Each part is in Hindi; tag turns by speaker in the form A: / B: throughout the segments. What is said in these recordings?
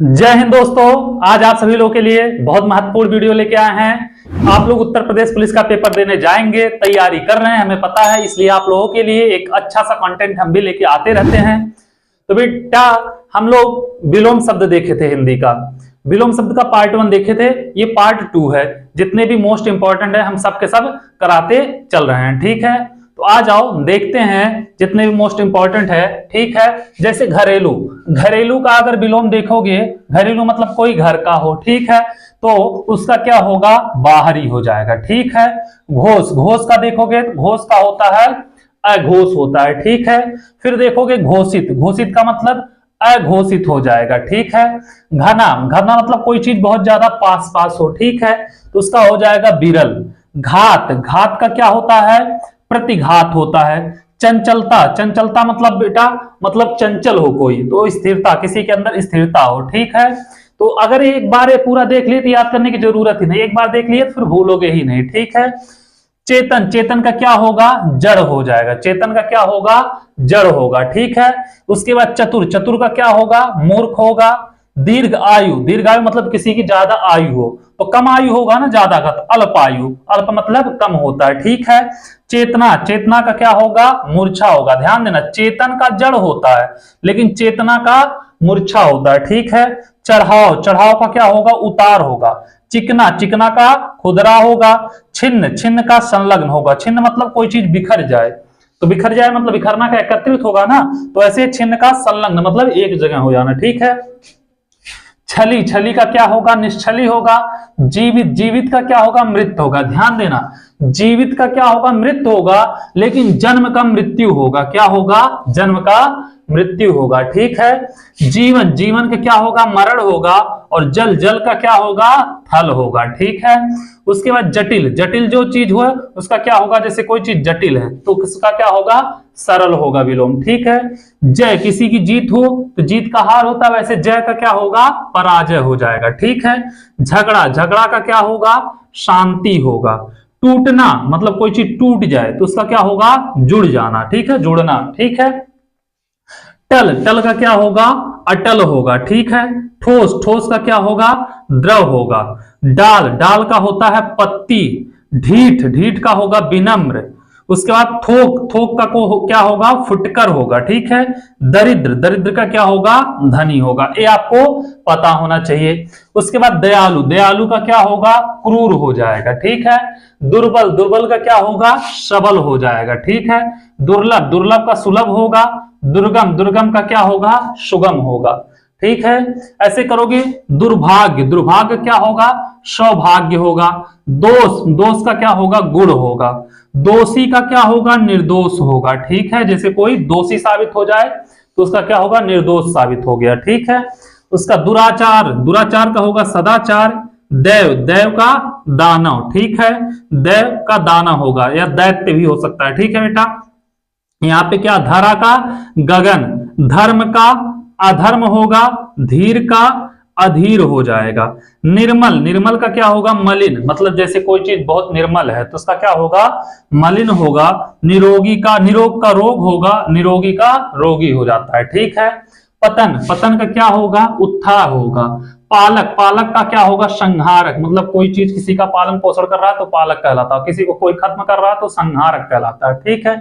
A: जय हिंद दोस्तों। आज आप सभी लोगों के लिए बहुत महत्वपूर्ण वीडियो लेके आए हैं। आप लोग उत्तर प्रदेश पुलिस का पेपर देने जाएंगे, तैयारी कर रहे हैं, हमें पता है, इसलिए आप लोगों के लिए एक अच्छा सा कंटेंट हम भी लेके आते रहते हैं। तो बेटा, हम लोग विलोम शब्द देखे थे, हिंदी का विलोम शब्द का पार्ट 1 देखे थे, ये पार्ट 2 है। जितने भी मोस्ट इंपॉर्टेंट है हम सब के सब कराते चल रहे हैं, ठीक है। तो आ जाओ देखते हैं जितने भी मोस्ट इंपॉर्टेंट है, ठीक है। जैसे घरेलू, घरेलू का अगर विलोम देखोगे, घरेलू मतलब कोई घर का हो, ठीक है, तो उसका क्या होगा, बाहरी हो जाएगा, ठीक है। घोष, घोष का देखोगे, घोष का होता है अघोष होता है, ठीक है। फिर देखोगे घोषित, घोषित का मतलब अघोषित हो जाएगा, ठीक है। घना, घना मतलब कोई चीज बहुत ज्यादा पास पास हो, ठीक है, तो उसका हो जाएगा विरल। घात, घात का क्या होता है, प्रतिघात होता है। चंचलता, चंचलता मतलब बेटा मतलब चंचल हो कोई, तो स्थिरता, किसी के अंदर स्थिरता हो, ठीक है। तो अगर एक बार ये पूरा देख लिए तो याद करने की जरूरत ही नहीं, एक बार देख लिए तो फिर भूलोगे ही नहीं, ठीक है। चेतन, चेतन का क्या होगा, जड़ हो जाएगा, चेतन का क्या होगा, जड़ होगा, ठीक है। उसके बाद चतुर, चतुर का क्या होगा, मूर्ख होगा। दीर्घ आयु, दीर्घ आयु मतलब किसी की ज्यादा आयु हो, तो कम आयु होगा ना ज्यादा का, तो अल्प आयु, अल्प मतलब कम होता है, ठीक है। चेतना, चेतना का क्या होगा, मूर्छा होगा। ध्यान देना, चेतन का जड़ होता है लेकिन चेतना का मूर्छा होता है, ठीक है। चढ़ाव, चढ़ाव का क्या होगा, उतार होगा। चिकना, चिकना का खुदरा होगा। छिन्न, छिन्न का संलग्न होगा। छिन्न मतलब कोई चीज बिखर जाए, तो बिखर जाए मतलब बिखरना का एकत्रित होगा ना, तो ऐसे छिन्न का संलग्न मतलब एक जगह हो जाना, ठीक है। छली, छली का क्या होगा, निश्छली होगा। जीवित, जीवित का क्या होगा, मृत होगा। ध्यान देना, जीवित का क्या होगा, मृत होगा, लेकिन जन्म का मृत्यु होगा। क्या होगा, जन्म का मृत्यु होगा, ठीक है। जीवन, जीवन का क्या होगा, मरण होगा, और जल, जल का क्या होगा, थल होगा, ठीक है। उसके बाद जटिल, जटिल जो चीज हो उसका क्या होगा, जैसे कोई चीज जटिल है तो उसका क्या होगा, सरल होगा विलोम, ठीक है। जय, किसी की जीत हो तो जीत का हार होता है, वैसे जय का क्या होगा, पराजय हो जाएगा, ठीक है। झगड़ा, झगड़ा का क्या होगा, शांति होगा। टूटना मतलब कोई चीज टूट जाए तो उसका क्या होगा, जुड़ जाना, ठीक है, जुड़ना, ठीक है। टल, टल का क्या होगा, अटल होगा, ठीक है। ठोस, ठोस का क्या होगा, द्रव होगा। डाल, डाल का होता है पत्ती। ढीठ, ढीठ का होगा विनम्र। उसके बाद थोक, थोक का क्या होगा, फुटकर होगा, ठीक है। दरिद्र, दरिद्र का क्या होगा, धनी होगा। ये आपको पता होना चाहिए। उसके बाद दयालु, दयालु का क्या होगा, क्रूर हो जाएगा, ठीक है। दुर्बल, दुर्बल का क्या होगा, सबल हो जाएगा, ठीक है। दुर्लभ, दुर्लभ का सुलभ होगा। दुर्गम, दुर्गम का क्या होगा, सुगम होगा, ठीक है। ऐसे करोगे। दुर्भाग्य, दुर्भाग्य क्या होगा, सौभाग्य होगा। दोष, दोष का क्या होगा, गुण होगा। दोषी का क्या होगा, निर्दोष होगा, ठीक है। जैसे कोई दोषी साबित हो जाए तो उसका क्या होगा, निर्दोष साबित हो गया, ठीक है। उसका दुराचार, दुराचार का होगा सदाचार। देव, देव का दानव, ठीक है, देव का दाना होगा, या दैत्य भी हो सकता है, ठीक है बेटा। यहाँ पे क्या, धरा का गगन, धर्म का अधर्म होगा, धीर का अधीर हो जाएगा। निर्मल, निर्मल का क्या होगा, मलिन, मतलब जैसे कोई चीज बहुत निर्मल है तो उसका क्या होगा, मलिन होगा। निरोगी का, निरोग का रोग होगा, निरोगी का रोगी हो जाता है, ठीक है। पतन, पतन का क्या होगा, उत्थान होगा। पालक, पालक का क्या होगा, संहारक, मतलब कोई चीज किसी का पालन पोषण कर रहा है तो पालक कहलाता है, किसी को कोई खत्म कर रहा है तो संहारक कहलाता है, ठीक है।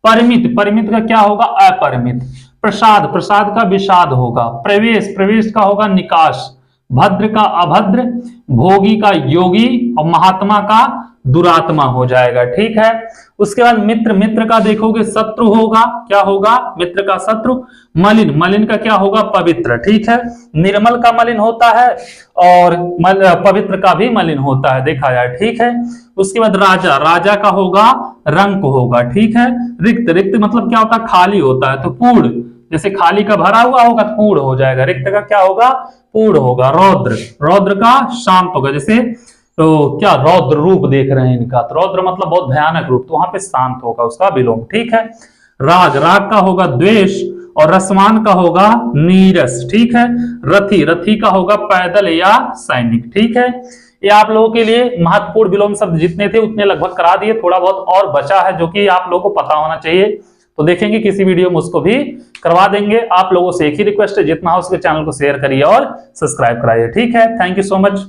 A: परिमित, परिमित का क्या होगा, अपरिमित। प्रसाद, प्रसाद का विषाद होगा। प्रवेश, प्रवेश का होगा निकाश। भद्र का अभद्र। भोगी का योगी, और महात्मा का दुरात्मा हो जाएगा, ठीक है। उसके बाद मित्र, मित्र का देखोगे शत्रु होगा, क्या होगा, मित्र का शत्रु। मलिन, मलिन का क्या होगा, पवित्र, ठीक है। निर्मल का मलिन होता है और पवित्र का भी मलिन होता है, देखा जाए, ठीक है। उसके बाद राजा, राजा का होगा रंक होगा, ठीक है। रिक्त, रिक्त मतलब क्या होता है, खाली होता है, तो पूर्ण, जैसे खाली का भरा हुआ होगा तो पूर्ण हो जाएगा, रिक्त का क्या होगा, पूर्ण होगा। रौद्र, रौद्र का शांत होगा, जैसे तो क्या रौद्र रूप देख रहे हैं इनका, तो रौद्र मतलब बहुत भयानक रूप, तो वहां पे शांत होगा उसका विलोम, ठीक है। राग, राग का होगा द्वेष, और रसमान का होगा नीरस, ठीक है। रथी, रथी का होगा पैदल या सैनिक, ठीक है। ये आप लोगों के लिए महत्वपूर्ण विलोम शब्द जितने थे उतने लगभग करा दिए, थोड़ा बहुत और बचा है जो कि आप लोगों को पता होना चाहिए, तो देखेंगे किसी वीडियो में उसको भी करवा देंगे। आप लोगों से एक ही रिक्वेस्ट है, जितना हो उसके चैनल को शेयर करिए और सब्सक्राइब कराइए। ठीक है, थैंक यू सो मच।